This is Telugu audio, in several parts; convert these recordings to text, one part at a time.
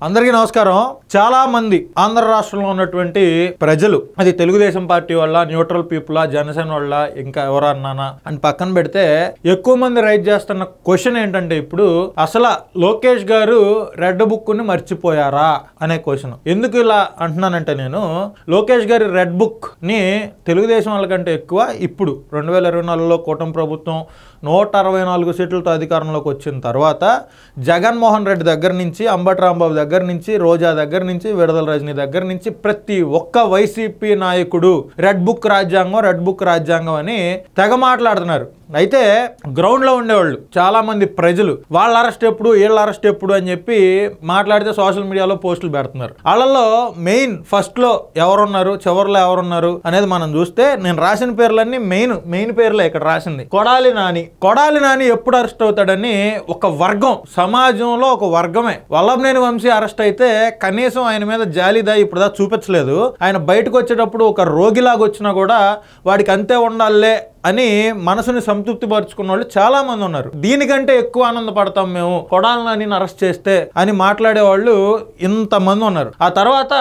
అందరికీ నమస్కారం. చాలా మంది ఆంధ్ర రాష్ట్రంలో ఉన్నటువంటి ప్రజలు అది తెలుగుదేశం పార్టీ వాళ్ళ, న్యూట్రల్ పీపుల్, జనసేన వాళ్ళ, ఇంకా ఎవరన్నానా అని పక్కన పెడితే ఎక్కువ మంది రైజ్ చేస్తున్న క్వశ్చన్ ఏంటంటే ఇప్పుడు అసలు లోకేష్ గారు రెడ్ బుక్ ని మర్చిపోయారా అనే క్వశ్చన్. ఎందుకు ఇలా అంటున్నానంటే నేను లోకేష్ గారి రెడ్ బుక్ ని తెలుగుదేశం వాళ్ళకంటే ఎక్కువ ఇప్పుడు 2024లో కూటమి ప్రభుత్వం 164 సీట్లతో అధికారంలోకి వచ్చిన తర్వాత జగన్మోహన్ రెడ్డి దగ్గర నుంచి, అంబటి రాంబాబు దగ్గర నుంచి, రోజా దగ్గర నుంచి, విడుదల రజనీ దగ్గర నుంచి ప్రతి ఒక్క వైసీపీ నాయకుడు రెడ్ బుక్ రాజ్యాంగం అని తెగ మాట్లాడుతున్నారు. అయితే గ్రౌండ్లో ఉండేవాళ్ళు చాలా మంది ప్రజలు వాళ్ళ అరెస్ట్ ఎప్పుడు, వీళ్ళ అరెస్ట్ ఎప్పుడు అని చెప్పి మాట్లాడితే సోషల్ మీడియాలో పోస్టులు పెడుతున్నారు. వాళ్ళలో మెయిన్ ఫస్ట్లో ఎవరున్నారు, చివరిలో ఎవరున్నారు అనేది మనం చూస్తే నేను రాసిన పేర్లన్నీ మెయిన్ పేర్లే ఇక్కడ రాసింది. కొడాలి నాని ఎప్పుడు అరెస్ట్ అవుతాడని ఒక వర్గం, సమాజంలో ఒక వర్గమే. వల్లభనేని వంశీ అరెస్ట్ అయితే కనీసం ఆయన మీద జాలిదా ఇప్పుడు చూపించలేదు. ఆయన బయటకు వచ్చేటప్పుడు ఒక రోగిలాగా వచ్చినా కూడా వాడికి అంతే ఉండాలే అని మనసుని సంతృప్తి పరుచుకున్న వాళ్ళు చాలా మంది ఉన్నారు. దీనికంటే ఎక్కువ ఆనందపడతాం మేము కొడాలి నానిని అరెస్ట్ చేస్తే అని మాట్లాడే వాళ్ళు ఇంతమంది ఉన్నారు. ఆ తర్వాత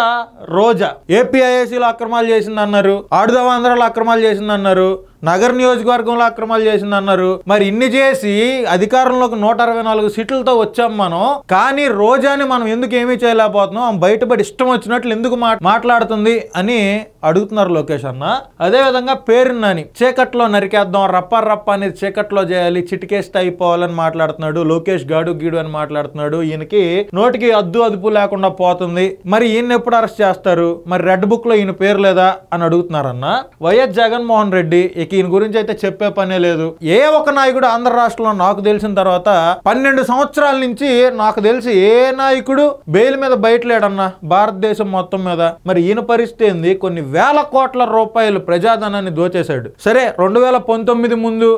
రోజా ఏపీఐఏసీలో అక్రమాలు చేసిందన్నారు, ఆడుదామాంధ్రలో అక్రమాలు చేసిందన్నారు, నగర్ నియోజకవర్గంలో అక్రమాలు చేసిందన్నారు. మరి ఇన్ని చేసి అధికారంలోకి 164 సీట్లతో వచ్చాం మనం. కానీ రోజాని మనం ఎందుకు ఏమీ చేయలేకపోతున్నాం, బయటపడి ఇష్టం వచ్చినట్లు ఎందుకు మాట్లాడుతుంది అని అడుగుతున్నారు లోకేష్ అన్న. అదేవిధంగా పేరుని నాని చీకట్లో నరికేద్దాం, రప్ప అనేది చీకట్లో చేయాలి, చిటికేస్ట్ అయిపోవాలని మాట్లాడుతున్నాడు. లోకేష్ గాడు గీడు అని మాట్లాడుతున్నాడు. ఈయనకి నోటికి అదుపు లేకుండా పోతుంది. మరి ఈయన ఎప్పుడు అరెస్ట్ చేస్తారు, మరి రెడ్ బుక్ లో ఈయన పేరు లేదా అని అడుగుతున్నారన్న. వైఎస్ జగన్మోహన్ రెడ్డి ఈయన గురించి అయితే చెప్పే పనే లేదు. ఏ ఒక నాయకుడు ఆంధ్ర రాష్ట్రంలో నాకు తెలిసిన తర్వాత 12 సంవత్సరాల నుంచి నాకు తెలిసి ఏ నాయకుడు బెయిల్ మీద బయటలేడన్నా భారతదేశం మొత్తం మీద. మరి ఈయన పరిస్థితి ఏంది? కొన్ని వేల కోట్ల రూపాయలు ప్రజాధనాన్ని దోచేశాడు. సరే 2019 ముందు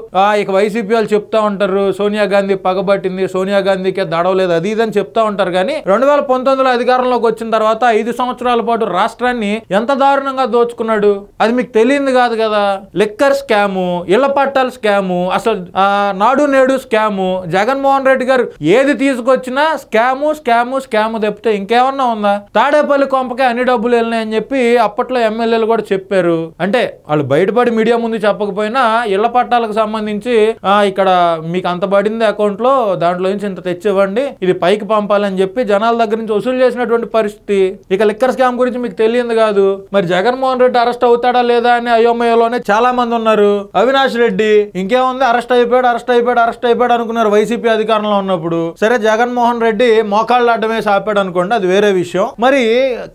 ఇక వైసీపీ వాళ్ళు చెప్తా ఉంటారు సోనియా గాంధీ పగబట్టింది, సోనియా గాంధీకే దడవలేదు, అది ఇదని చెప్తా ఉంటారు. కానీ 2019లో అధికారంలోకి వచ్చిన తర్వాత 5 సంవత్సరాల పాటు రాష్ట్రాన్ని ఎంత దారుణంగా దోచుకున్నాడు అది మీకు తెలియదు కాదు కదా. లిక్కర్ స్కాము, ఇళ్ల పట్టాల స్కాము, అసలు నాడు నేడు స్కాము. జగన్మోహన్ రెడ్డి గారు ఏది తీసుకొచ్చినా స్కాము తప్పితే ఇంకేమన్నా ఉందా? తాడేపల్లి కొంపకే అన్ని డబ్బులు వెళ్ళినాయని చెప్పి అప్పట్లో ఎమ్మెల్యేలు కూడా చెప్పారు. అంటే వాళ్ళు బయటపడి మీడియా ముందు చెప్పకపోయినా ఇళ్ల పట్టాలకు సంబంధించి ఇక్కడ మీకు అంత పడింది అకౌంట్ లో, దాంట్లో నుంచి ఇంత తెచ్చివ్వండి, ఇది పైకి పంపాలని చెప్పి జనాల దగ్గర నుంచి వసూలు చేసినటువంటి పరిస్థితి. ఇక లిక్కర్ స్కామ్ గురించి మీకు తెలియదు కాదు. మరి జగన్మోహన్ రెడ్డి అరెస్ట్ అవుతాడా లేదా అని అయోమయంలోనే చాలా మంది ఉన్నారు. అవినాష్ రెడ్డి ఇంకేముంది, అరెస్ట్ అయిపోయాడు అనుకున్నారు వైసీపీ అధికారంలో ఉన్నప్పుడు. సరే జగన్మోహన్ రెడ్డి మోకాళ్ళు అడ్డమేసి ఆపాడు అనుకోండి, అది వేరే విషయం. మరి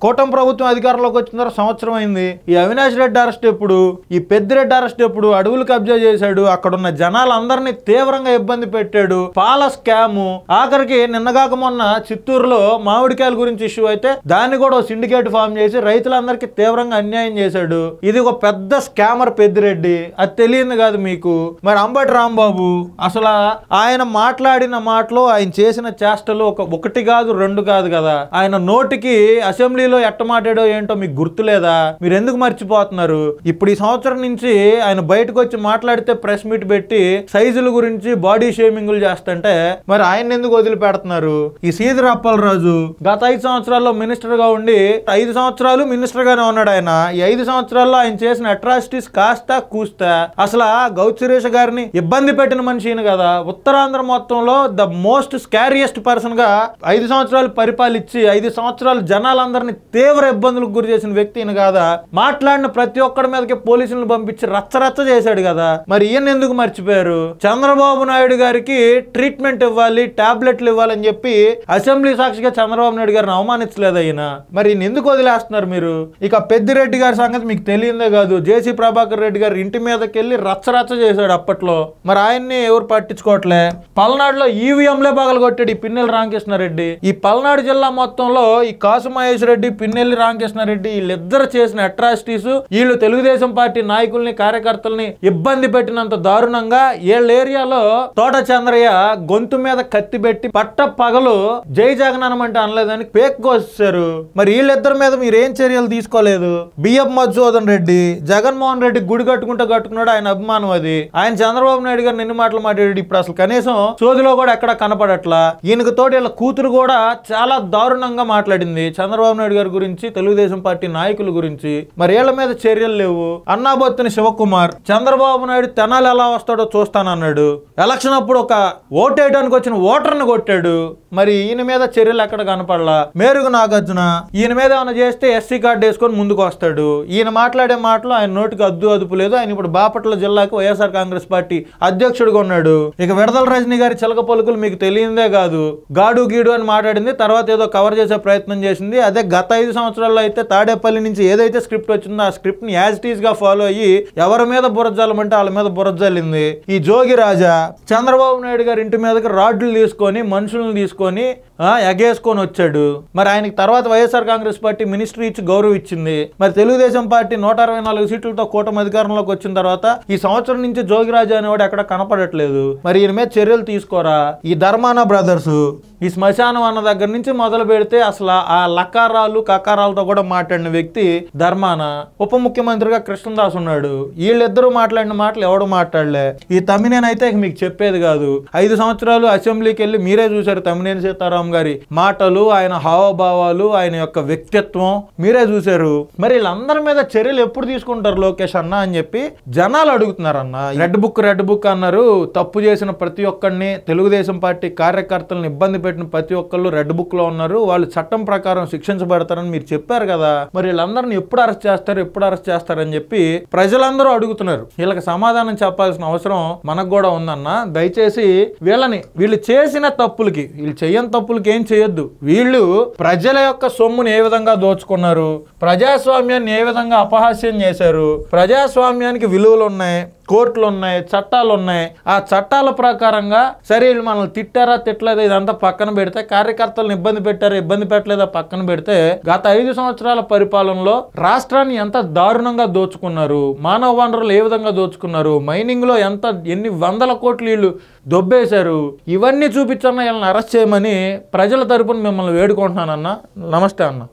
కూటమి ప్రభుత్వం అధికారంలోకి వచ్చిన తర్వాత సంవత్సరం అయింది. ఈ అవినాష్ రెడ్డి అరెస్ట్ ఎప్పుడు, ఈ పెద్దిరెడ్డి అరెస్ట్ ఎప్పుడు? అడవులు కబ్జా చేశాడు, అక్కడున్న జనాలందరినీ తీవ్రంగా ఇబ్బంది పెట్టాడు, పాల స్కాము. ఆఖరికి నిన్నగాక మొన్న చిత్తూరులో మామిడికాయల గురించి ఇష్యూ అయితే దాన్ని కూడా సిండికేట్ ఫామ్ చేసి రైతులందరికీ తీవ్రంగా అన్యాయం చేశాడు. ఇది ఒక పెద్ద స్కామర్ పెద్దిరెడ్డి, అది తెలియదు కాదు మీకు. మరి అంబటి రాంబాబు అసలు ఆయన మాట్లాడిన మాటలు, ఆయన చేసిన చేష్టలు ఒకటి కాదు రెండు కాదు కదా. ఆయన నోటికి అసెంబ్లీలో ఎట్ట మాట్లాడో ఏంటో మీకు గుర్తులేదా? మీరు ఎందుకు మర్చిపోతున్నారు? ఇప్పుడు ఈ సంవత్సరం నుంచి ఆయన బయటకు వచ్చి మాట్లాడితే ప్రెస్ మీట్ పెట్టి సైజుల గురించి బాడీ షేమింగ్లు చేస్తుంటే మరి ఆయన ఎందుకు వదిలిపెడుతున్నారు? ఈ సీదర అప్పలరాజు గత 5 సంవత్సరాల్లో మినిస్టర్ గా ఉండి 5 సంవత్సరాలు మినిస్టర్ గానే ఉన్నాడు. ఆయన ఈ 5 సంవత్సరాల్లో ఆయన చేసిన అట్రాసిటీస్ కాస్తా కూస్తా. అసలు గౌత్ సురేష్ గారిని ఇబ్బంది పెట్టిన మనిషిని కదా. ఉత్తరాంధ్ర మొత్తంలో ద మోస్ట్ స్కారియస్ట్ పర్సన్ గా 5 సంవత్సరాలు పరిపాలించి 5 సంవత్సరాలు జనాలందరినీ తీవ్ర ఇబ్బందులకు గురి చేసిన వ్యక్తిని కాదా. మాట్లాడిన ప్రతి ఒక్కడి మీదకి పోలీసులను పంపించి రచ్చరచ్చ చేశాడు కదా. మరి ఈయన ఎందుకు మర్చిపోయారు? చంద్రబాబు నాయుడు గారికి ట్రీట్మెంట్ ఇవ్వాలి, టాబ్లెట్లు ఇవ్వాలని చెప్పి అసెంబ్లీ సాక్షిగా చంద్రబాబు నాయుడు గారిని అవమానించలేదు ఆయన. మరి ఈయన ఎందుకు వదిలేస్తున్నారు మీరు? ఇక పెద్దిరెడ్డి గారి సంగతి మీకు తెలియదే కాదు. జేసీ ప్రభాకర్ రెడ్డి గారి ఇంటి మీదకి వెళ్ళి రచ్చరచ్చ చేశాడు అప్పట్లో. మరి ఆయన్ని ఎవరు పట్టించుకోవట్లే. పల్నాడులో ఈవీఎంలే పగలగొట్టాడు ఈ పిన్నెల్లి రామకృష్ణారెడ్డి. ఈ పల్నాడు జిల్లా మొత్తంలో ఈ కాసు మహేష్ రెడ్డి, పిన్నెల్లి రామకృష్ణారెడ్డి వీళ్ళిద్దరు చేసిన అట్రాసిటీస్, వీళ్ళు తెలుగుదేశం పార్టీ నాయకుల్ని, కార్యకర్తల్ని ఇబ్బంది పెట్టినంత దారుణంగా వీళ్ళ ఏరియాలో తోట చంద్రయ్య గొంతు మీద కత్తి పెట్టి పట్ట పగలు జై జగన్ అంటే అనలేదని పేక్కొచ్చారు. మరి వీళ్ళిద్దరి మీద మీరు ఏం చర్యలు తీసుకోలేదు? బిఎఫ్ మధుసూదన్ రెడ్డి జగన్మోహన్ రెడ్డి గుడి కట్టుకుంటే కట్టుకున్నాడు, ఆయన అభిమానం అది. ఆయన చంద్రబాబు నాయుడు గారు ఎన్ని మాటలు మాట్లాడాడు, ఇప్పుడు అసలు కనీసం సోదిలో కూడా ఎక్కడ కనపడట్లా. ఈయనకు తోటి వీళ్ళ కూతురు కూడా చాలా దారుణంగా మాట్లాడింది చంద్రబాబు నాయుడు గారి గురించి, తెలుగుదేశం పార్టీ నాయకుల గురించి. మరి వీళ్ళ మీద చర్యలు లేవు. అన్నాబొత్తిని శివకుమార్ చంద్రబాబు నాయుడు తెనాలి ఎలా వస్తాడో చూస్తానన్నాడు. ఎలక్షన్ అప్పుడు ఒక ఓటేయడానికి వచ్చిన ఓటర్ని కొట్టాడు. మరి ఈయన మీద చర్యలు ఎక్కడ కనపడలా. మేరుగు నాగార్జున ఈయన మీద ఏమైనా చేస్తే ఎస్సీ కార్డు వేసుకొని ముందుకు వస్తాడు. ఈయన మాట్లాడే మాటలు ఆయన నోటికి అదుపు లేదు. ఆయన ఇప్పుడు బాపట్ల జిల్లాకు వైఎస్ఆర్ కాంగ్రెస్ పార్టీ అధ్యక్షుడిగా ఉన్నాడు. ఇక విడదల రజనీ గారి చిలక పలుకులు మీకు తెలియందే కాదు. గాడు గీడు అని మాట్లాడింది, తర్వాత ఏదో కవర్ చేసే ప్రయత్నం చేసింది. అదే గత 5 సంవత్సరాల్లో అయితే తాడేపల్లి నుంచి ఏదైతే స్క్రిప్ట్ వచ్చిందో ఆ స్క్రిప్ట్ ని యాజ్ ఇట్ ఈస్ గా ఫాలో అయ్యి ఎవరి మీద బురజాలమంటే వాళ్ళ మీద బురజల్లింది. ఈ జోగి రాజా చంద్రబాబు నాయుడు గారి ఇంటి మీదకి రాడ్లు తీసుకొని మనుషులను తీసుకొని ఎగేసుకొని వచ్చాడు. మరి ఆయనకి తర్వాత వైఎస్ఆర్ కాంగ్రెస్ పార్టీ మినిస్ట్రీ ఇచ్చి గౌరవం ఇచ్చింది. మరి తెలుగుదేశం పార్టీ 164 సీట్లతో కూటమి అధికారంలోకి వచ్చిన తర్వాత ఈ సంవత్సరం నుంచి జోగిరాజు అనేవాడు ఎక్కడ కనపడట్లేదు. మరి ఈయన మీద చర్యలు తీసుకోరా. ఈ ధర్మాన బ్రదర్స్ ఈ శ్మశానం అన్న దగ్గర నుంచి మొదలు పెడితే అసలు ఆ లకారాలు కకారాలతో కూడా మాట్లాడిన వ్యక్తి ధర్మాన. ఉప ముఖ్యమంత్రిగా కృష్ణదాస్ ఉన్నాడు. వీళ్ళిద్దరూ మాట్లాడిన మాటలు ఎవడు మాట్లాడలే. ఈ తమ్మినేనైతే మీకు చెప్పేది కాదు. 5 సంవత్సరాలు అసెంబ్లీకి వెళ్ళి మీరే చూశారు తమ్మినేని సీతారాం గారి మాటలు, ఆయన హావభావాలు, ఆయన యొక్క వ్యక్తిత్వం మీరే చూశారు. మరి వీళ్ళందరి మీద చర్యలు ఎప్పుడు తీసుకుంటారు లోకేష్ అన్న అని చెప్పి జనాలు అడుగుతున్నారన్న. రెడ్ బుక్ అన్నారు. తప్పు చేసిన ప్రతి ఒక్కరిని, తెలుగుదేశం పార్టీ కార్యకర్తలను ఇబ్బంది పెట్టిన ప్రతి ఒక్కళ్ళు రెడ్ బుక్ లో ఉన్నారు. వాళ్ళు చట్టం ప్రకారం శిక్షించబడతారని మీరు చెప్పారు కదా. మరి వీళ్ళందరినీ ఎప్పుడు అరెస్ట్ చేస్తారని చెప్పి ప్రజలందరూ అడుగుతున్నారు. వీళ్ళకి సమాధానం చెప్పాల్సిన అవసరం మనకు కూడా ఉందన్న. దయచేసి వీళ్ళు చేసిన తప్పులకి, వీళ్ళు చేయని తప్పులకి ఏం చేయొద్దు. వీళ్ళు ప్రజల యొక్క సొమ్ముని ఏ విధంగా దోచుకున్నారు, ప్రజాస్వామ్యాన్ని ఏ విధంగా అపహాస్యం చేశారు. ప్రజాస్వామ్యానికి విలువలు ఉన్నాయి, కోర్టులు ఉన్నాయి, చట్టాలు ఉన్నాయి. ఆ చట్టాల ప్రకారంగా సరే వీళ్ళు మనల్ని తిట్టారా తిట్టలేదా ఇదంతా పక్కన పెడితే, కార్యకర్తలను ఇబ్బంది పెట్టారా ఇబ్బంది పెట్టలేదా పక్కన పెడితే, గత 5 సంవత్సరాల పరిపాలనలో రాష్ట్రాన్ని ఎంత దారుణంగా దోచుకున్నారు, మానవ వనరులు ఏ విధంగా దోచుకున్నారు, మైనింగ్ లో ఎన్ని వందల కోట్లు వీళ్ళు దొబ్బేశారు. ఇవన్నీ చూపించన్నా వీళ్ళని అరెస్ట్ చేయమని ప్రజల తరపున మిమ్మల్ని వేడుకుంటున్నానన్న. నమస్తే అన్న.